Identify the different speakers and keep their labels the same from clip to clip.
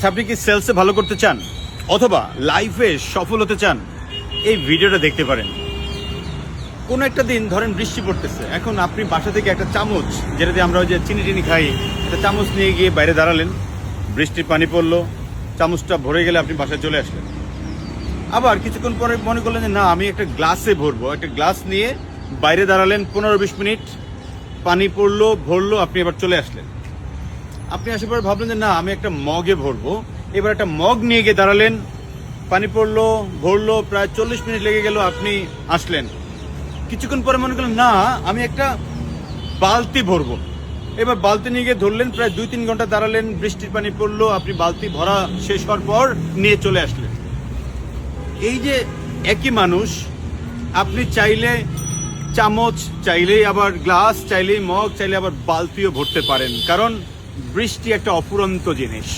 Speaker 1: আচ্ছা, আপনি কি সেলসে ভালো করতে চান অথবা লাইফে সফল হতে চান? এই ভিডিওটা দেখতে পারেন। কোনো একটা দিন ধরেন বৃষ্টি পড়তেছে, এখন আপনি বাসা থেকে একটা চামচ, যেটা দিয়ে আমরা ওই যে চিনি টিনি খাই, একটা চামচ নিয়ে গিয়ে বাইরে দাঁড়ালেন, বৃষ্টির পানি পড়লো, চামচটা ভরে গেলে আপনি বাসায় চলে আসলেন। আবার কিছুক্ষণ পরে মনে করলেন যে না, আমি একটা গ্লাসে ভরবো, একটা গ্লাস নিয়ে বাইরে দাঁড়ালেন, 15-20 মিনিট, পানি পড়লো, ভরলো, আপনি এবার চলে আসলেন। আপনি আসার পরে ভাবলেন যে না, আমি একটা মগে ভরবো, এবার একটা মগ নিয়ে গিয়ে দাঁড়ালেন, পানি পড়লো, ভরলো, প্রায় 40 মিনিট লেগে গেল, আপনি আসলেন। কিছুক্ষণ পরে মনে করলেন না, আমি একটা বালতি ভরবো, এবার বালতি নিয়ে গিয়ে ধরলেন, প্রায় 2-3 ঘন্টা দাঁড়ালেন, বৃষ্টির পানি পড়লো, আপনি বালতি ভরা শেষ হওয়ার পর নিয়ে চলে আসলেন। এই যে একই মানুষ, আপনি চাইলে চামচ, চাইলেই আবার গ্লাস, চাইলেই মগ, চাইলে আবার বালতিও ভরতে পারেন, কারণ বৃষ্টি একটা অফুরন্ত জিনিস,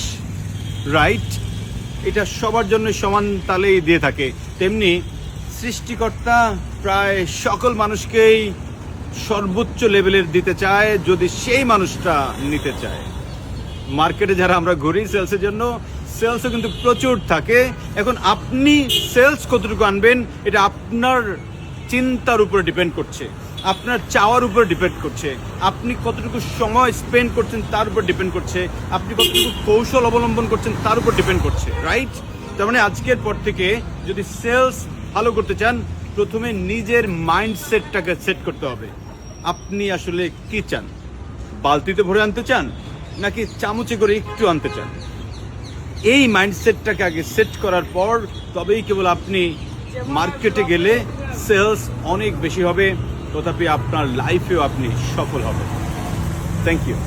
Speaker 1: রাইট? এটা সবার জন্য সমান তালেই দিয়ে থাকে। তেমনি সৃষ্টিকর্তা প্রায় সকল মানুষকেই সর্বোচ্চ লেভেলের দিতে চায়, যদি সেই মানুষটা নিতে চায়। মার্কেটে যারা আমরা ঘুরি সেলসের জন্য, সেলসও কিন্তু প্রচুর থাকে। এখন আপনি সেলস কতটুকু আনবেন, এটা আপনার চিন্তার উপরে ডিপেন্ড করছে, আপনার চাওয়ার উপরে ডিপেন্ড করছে, আপনি কতটুকু সময় স্পেন্ড করছেন তার উপর ডিপেন্ড করছে, আপনি কতটুকু কৌশল অবলম্বন করছেন তার উপর ডিপেন্ড করছে, রাইট? তার মানে আজকের পর থেকে যদি সেলস ভালো করতে চান, প্রথমে নিজের মাইন্ডসেটটাকে সেট করতে হবে। আপনি আসলে কি চান? বালতিতে ভরে আনতে চান নাকি চামচে করে একটু আনতে চান? এই মাইন্ডসেটটাকে আগে সেট করার পর তবেই কেবল আপনি মার্কেটে গেলে সেলস অনেক বেশি হবে, তথাপি আপনার লাইফেও আপনি সফল হবেন। Thank you.